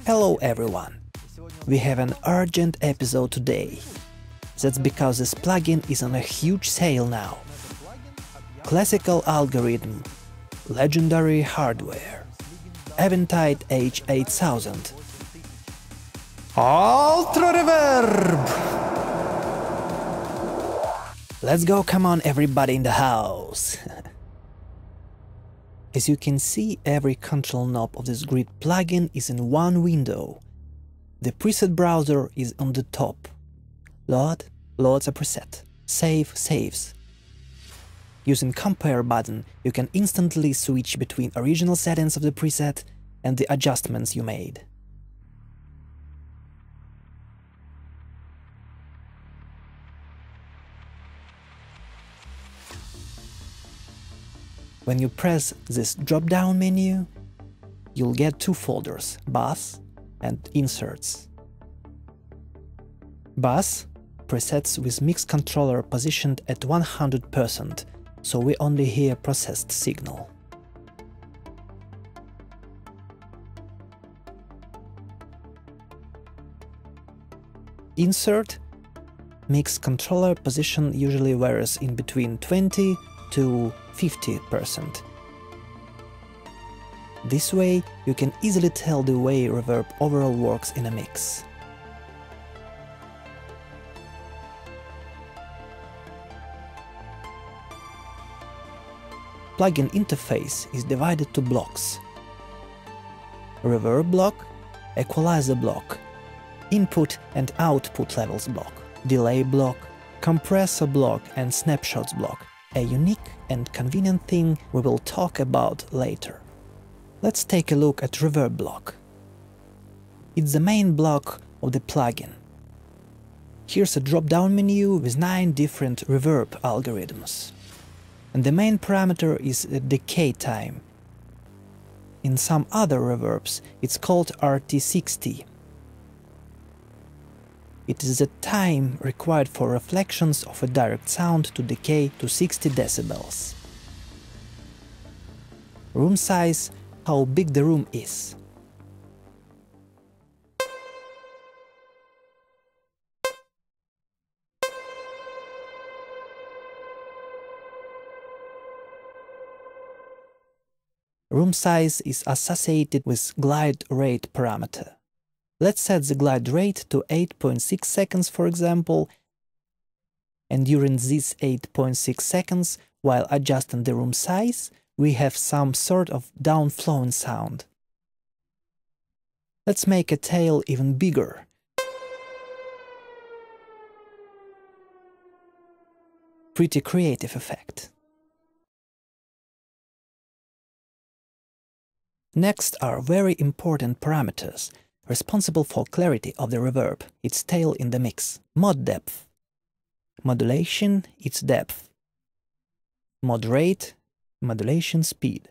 Hello everyone! We have an urgent episode today. That's because this plugin is on a huge sale now. Classical algorithm, legendary hardware, Eventide H8000, Ultrareverb! Let's go, come on everybody in the house! As you can see, every control knob of this grid plugin is in one window. The preset browser is on the top. Load loads a preset. Save saves. Using compare button, you can instantly switch between original settings of the preset and the adjustments you made. When you press this drop-down menu, you'll get two folders, Bass and Inserts. Bass, presets with mix controller positioned at 100%, so we only hear processed signal. Insert, mix controller position usually varies in between 20 to 50%. This way, you can easily tell the way reverb overall works in a mix. Plugin interface is divided to blocks: reverb block, equalizer block, input and output levels block, delay block, compressor block and snapshots block, a unique and convenient thing we will talk about later. Let's take a look at reverb block. It's the main block of the plugin. Here's a drop-down menu with 9 different reverb algorithms. And the main parameter is decay time. In some other reverbs, it's called RT60. It is the time required for reflections of a direct sound to decay to 60 decibels. Room size, how big the room is. Room size is associated with glide rate parameter. Let's set the glide rate to 8.6 seconds, for example, and during these 8.6 seconds, while adjusting the room size, we have some sort of downflowing sound. Let's make a tail even bigger. Pretty creative effect. Next are very important parameters responsible for clarity of the reverb, its tail in the mix. Mod depth. Modulation, its depth. Mod rate, modulation speed.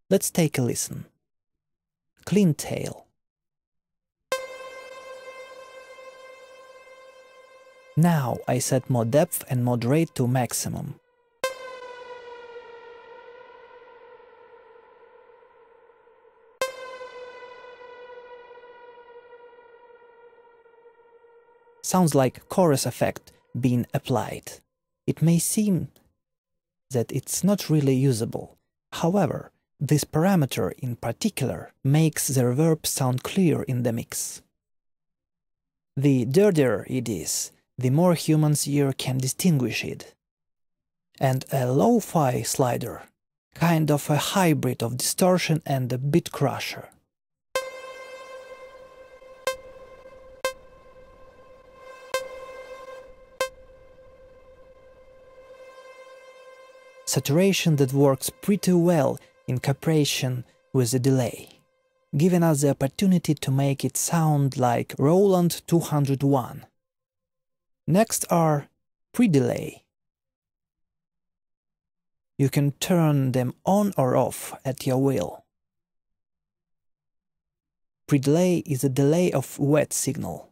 Let's take a listen. Clean tail. Now I set mod depth and mod rate to maximum. Sounds like chorus effect being applied. It may seem that it's not really usable. However, this parameter in particular makes the reverb sound clear in the mix. The dirtier it is, the more human's ear can distinguish it. And a lo-fi slider, kind of a hybrid of distortion and a bit crusher. Saturation that works pretty well in cooperation with the delay, giving us the opportunity to make it sound like Roland 201. Next are pre-delay. You can turn them on or off at your will. Pre-delay is a delay of wet signal.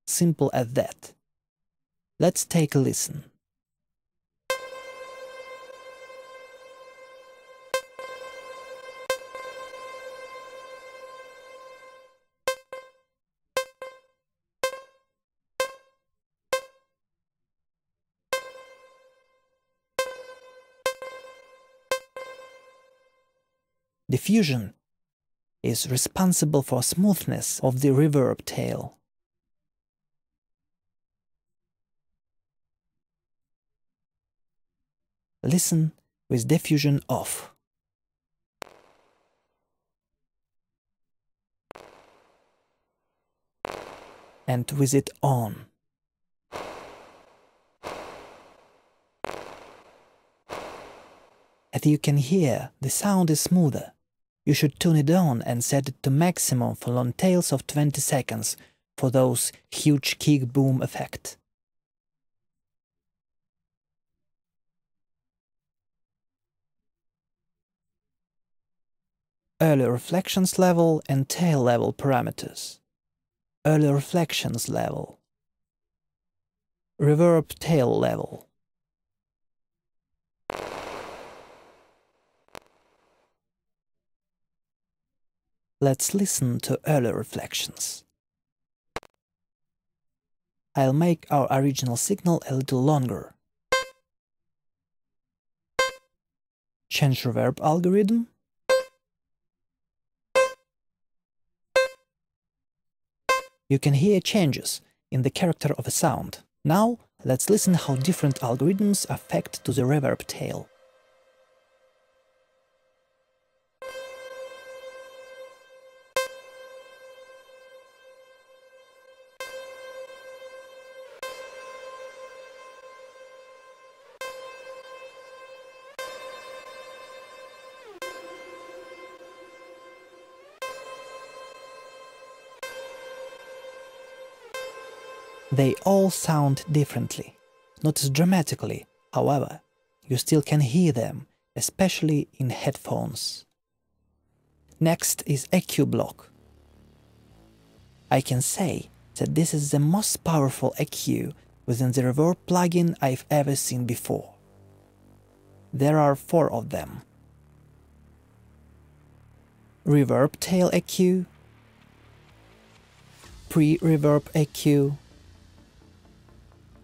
Simple as that. Let's take a listen. Diffusion is responsible for smoothness of the reverb tail. Listen with diffusion off. And with it on. As you can hear, the sound is smoother. You should tune it on and set it to maximum for long tails of 20 seconds for those huge kick boom effect. Early reflections level and tail level parameters. Early reflections level. Reverb tail level. Let's listen to early reflections. I'll make our original signal a little longer. Change reverb algorithm. You can hear changes in the character of a sound. Now, let's listen how different algorithms affect to the reverb tail. They all sound differently, not as dramatically, however, you still can hear them, especially in headphones. Next is EQ block. I can say that this is the most powerful EQ within the Reverb plugin I've ever seen before. There are 4 of them. Reverb tail EQ, pre-reverb EQ,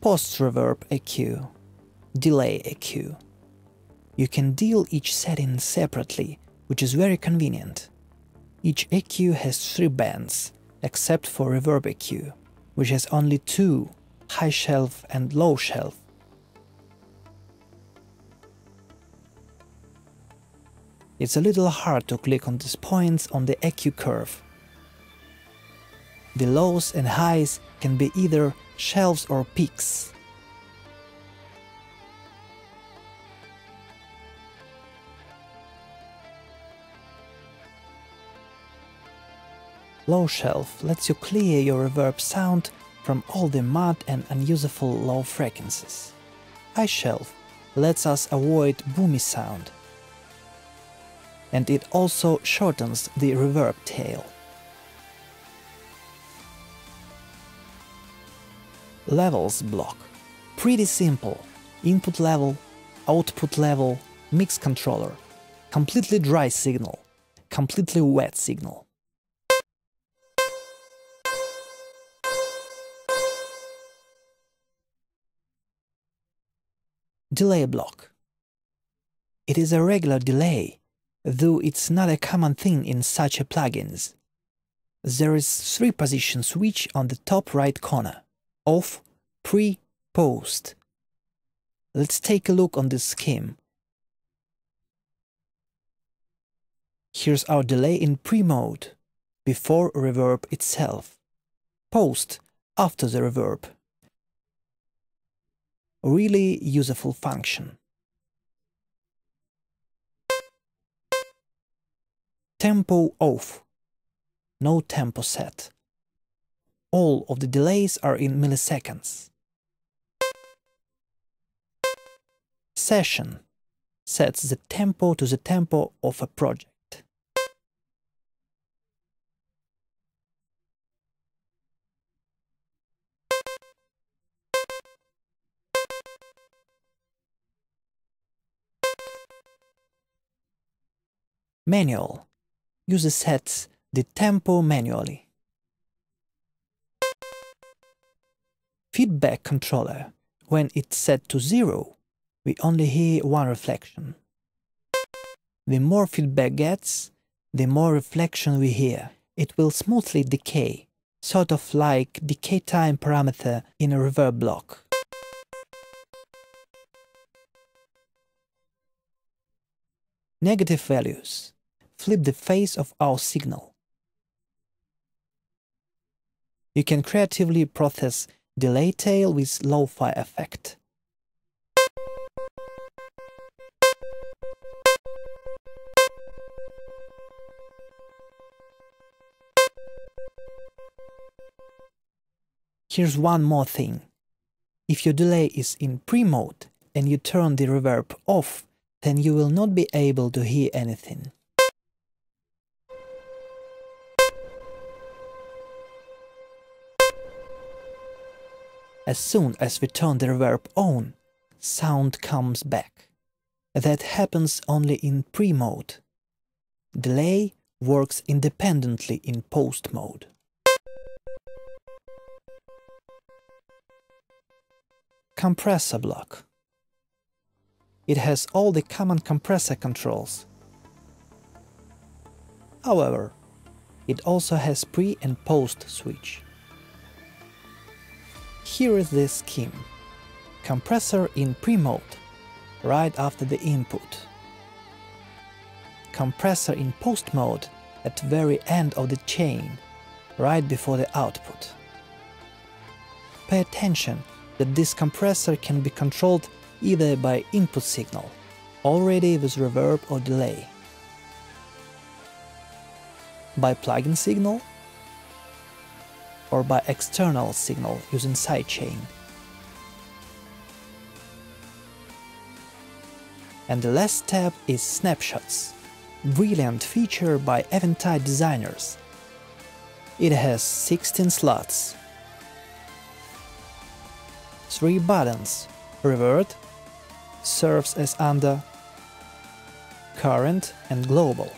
post-reverb EQ, delay EQ. You can deal each setting separately, which is very convenient. Each EQ has 3 bands, except for reverb EQ, which has only 2, high shelf and low shelf. It's a little hard to click on these points on the EQ curve. The lows and highs can be either shelves or peaks. Low shelf lets you clear your reverb sound from all the mud and unuseful low frequencies. High shelf lets us avoid boomy sound. And it also shortens the reverb tail. Levels block. Pretty simple. Input level, output level, mix controller. Completely dry signal. Completely wet signal. Delay block. It is a regular delay, though it's not a common thing in such a plugins. There is 3-position switch on the top right corner. Off, pre, post. Let's take a look on this scheme. Here's our delay in pre-mode, before reverb itself. Post, after the reverb. Really useful function. Tempo off. No tempo set. All of the delays are in milliseconds. Session sets the tempo to the tempo of a project. Manual. User sets the tempo manually. Feedback controller. When it's set to 0, we only hear one reflection. The more feedback gets, the more reflection we hear. It will smoothly decay, sort of like decay time parameter in a reverb block. Negative values. Flip the phase of our signal. You can creatively process delay tail with lo-fi effect. Here's one more thing. If your delay is in pre-mode and you turn the reverb off, then you will not be able to hear anything. As soon as we turn the reverb on, sound comes back. That happens only in pre-mode. Delay works independently in post-mode. Compressor block. It has all the common compressor controls. However, it also has pre and post switch. Here is the scheme. Compressor in pre-mode, right after the input. Compressor in post-mode at very end of the chain, right before the output. Pay attention that this compressor can be controlled either by input signal, already with reverb or delay, by plug-in signal, or by external signal using sidechain. And the last step is snapshots, brilliant feature by Eventide designers. It has 16 slots, 3 buttons: revert, serves as under, current and global.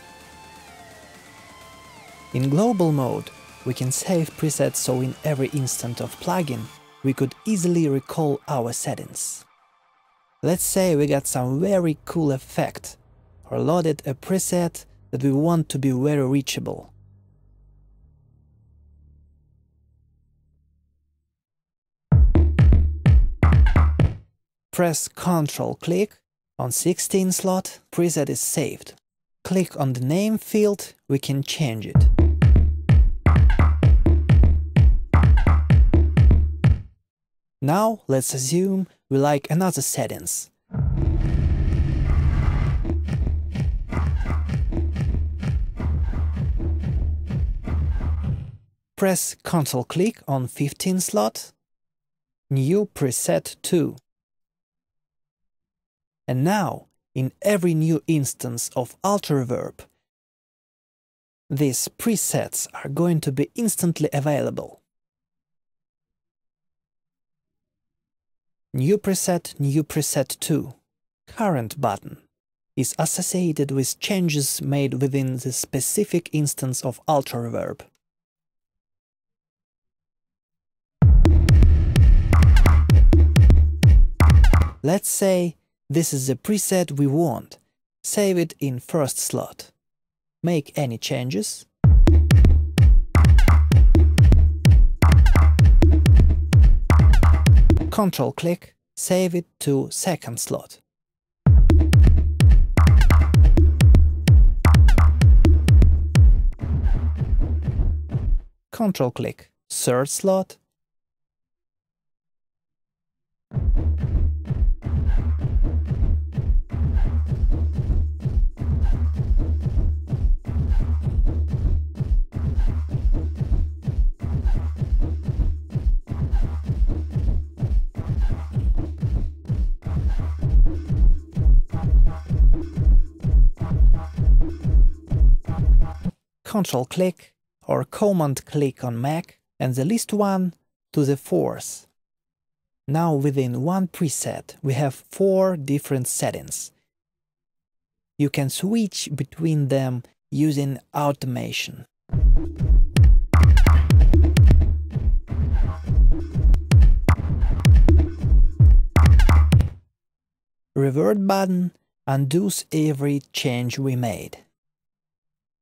In global mode, we can save presets so in every instant of plugin we could easily recall our settings. Let's say we got some very cool effect or loaded a preset that we want to be very reachable. Press Ctrl-click on 16 slot, preset is saved. Click on the name field, we can change it. Now let's assume we like another settings. Press Ctrl-click on 15 slot, new preset 2. And now, in every new instance of Ultrareverb, these presets are going to be instantly available. New preset 2, current button, is associated with changes made within the specific instance of Ultrareverb. Let's say this is the preset we want. Save it in first slot. Make any changes. Ctrl-click, save it to second slot. Ctrl-click, third slot. Ctrl-click or Command-click on Mac and the list one to the fourth. Now within one preset we have 4 different settings. You can switch between them using automation. Revert button undoes every change we made.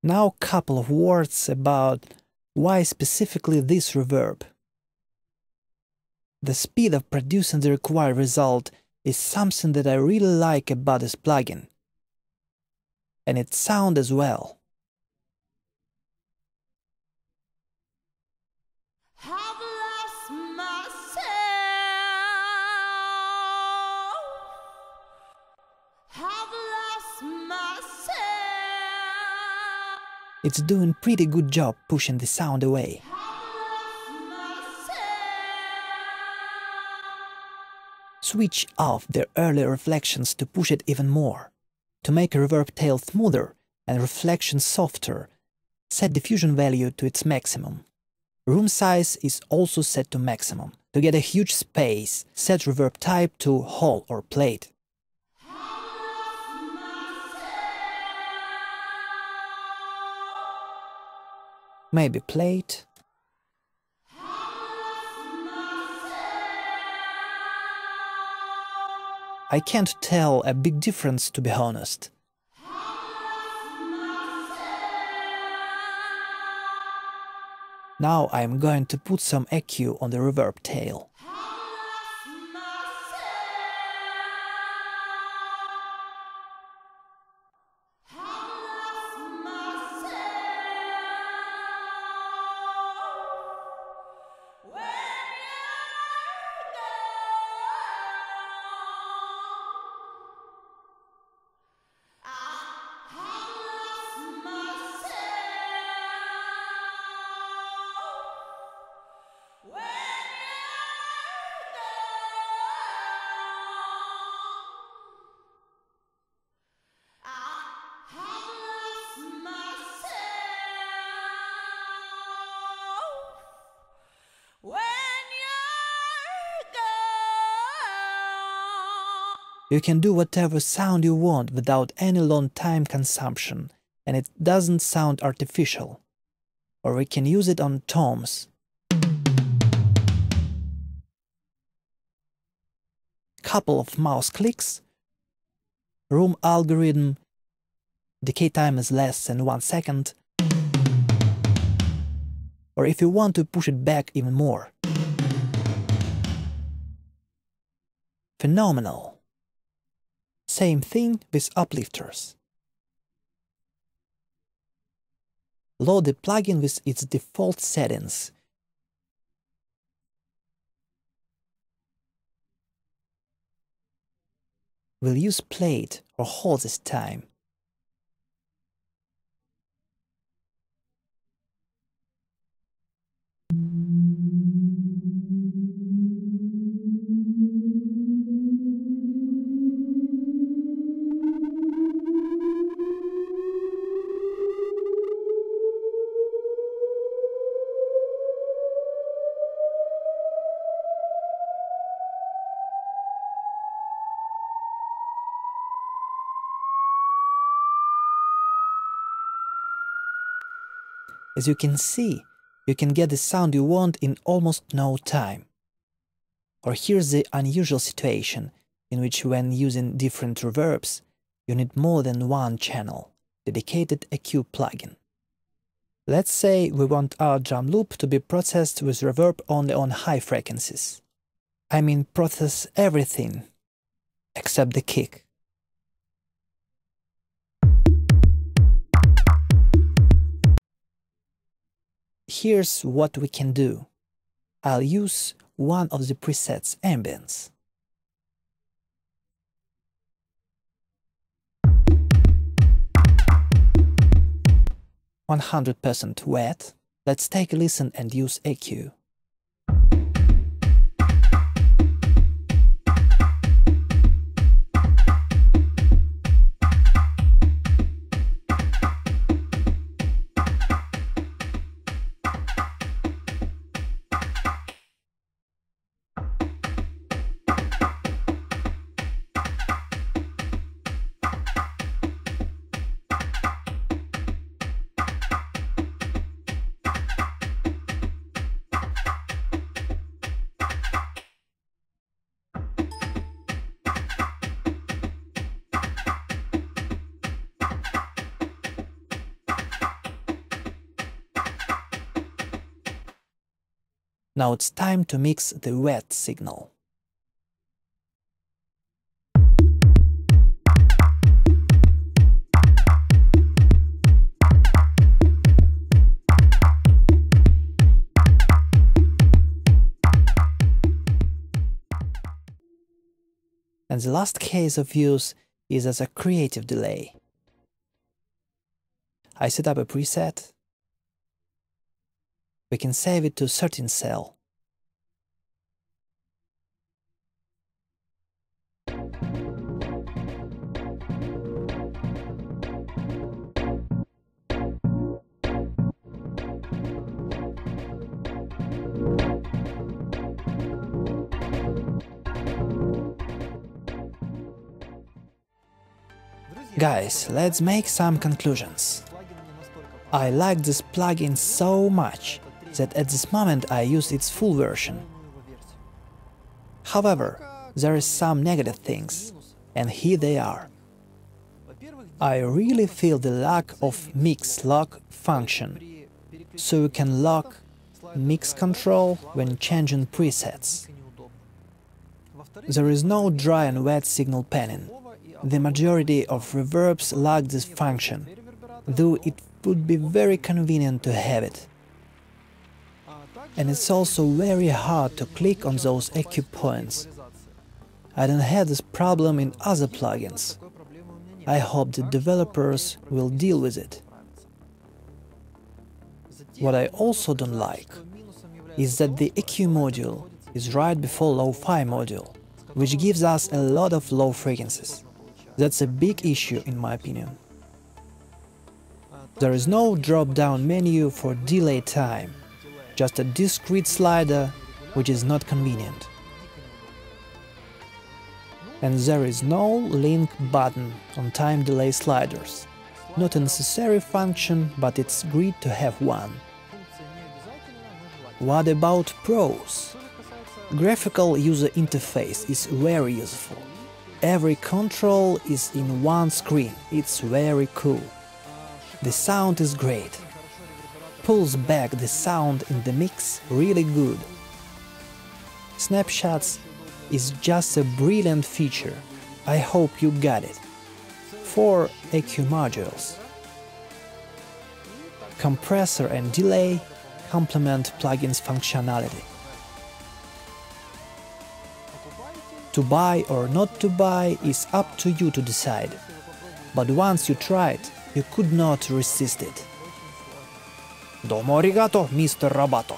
Now a couple of words about why specifically this reverb. The speed of producing the required result is something that I really like about this plugin. And its sound as well. It's doing pretty good job pushing the sound away. Switch off the early reflections to push it even more. To make a reverb tail smoother and reflection softer, set diffusion value to its maximum. Room size is also set to maximum. To get a huge space, set reverb type to hall or plate. Maybe plate. I can't tell a big difference, to be honest. Now I'm going to put some EQ on the reverb tail. You can do whatever sound you want without any long time consumption, and it doesn't sound artificial. Or we can use it on toms. Couple of mouse clicks, room algorithm, decay time is less than 1 second, or if you want to push it back even more. Phenomenal! Same thing with uplifters. Load the plugin with its default settings. We'll use plate or hall this time. As you can see, you can get the sound you want in almost no time. Or here's the unusual situation, in which when using different reverbs, you need more than one channel, dedicated EQ plugin. Let's say we want our drum loop to be processed with reverb only on high frequencies. I mean process everything, except the kick. Here's what we can do. I'll use one of the presets, ambience. %100% wet. Let's take a listen and use EQ. Now it's time to mix the wet signal. And the last case of use is as a creative delay. I set up a preset. We can save it to certain cell. Guys, let's make some conclusions. I like this plugin so much that at this moment I use its full version. However, there are some negative things, and here they are. I really feel the lack of mix lock function, so you can lock mix control when changing presets. There is no dry and wet signal panning. The majority of reverbs lack this function, though it would be very convenient to have it. And it's also very hard to click on those EQ points. I don't have this problem in other plugins. I hope the developers will deal with it. What I also don't like is that the EQ module is right before lo-fi module, which gives us a lot of low frequencies. That's a big issue in my opinion. There is no drop-down menu for delay time, just a discrete slider, which is not convenient. And there is no link button on time delay sliders. Not a necessary function, but it's great to have one. What about pros? Graphical user interface is very useful. Every control is in one screen, it's very cool. The sound is great. Pulls back the sound in the mix really good. Snapshots is just a brilliant feature. I hope you got it. 4 EQ modules. Compressor and delay complement plugin's functionality. To buy or not to buy is up to you to decide, but once you try it, you could not resist it. Domo arigato, Mr. Roboto.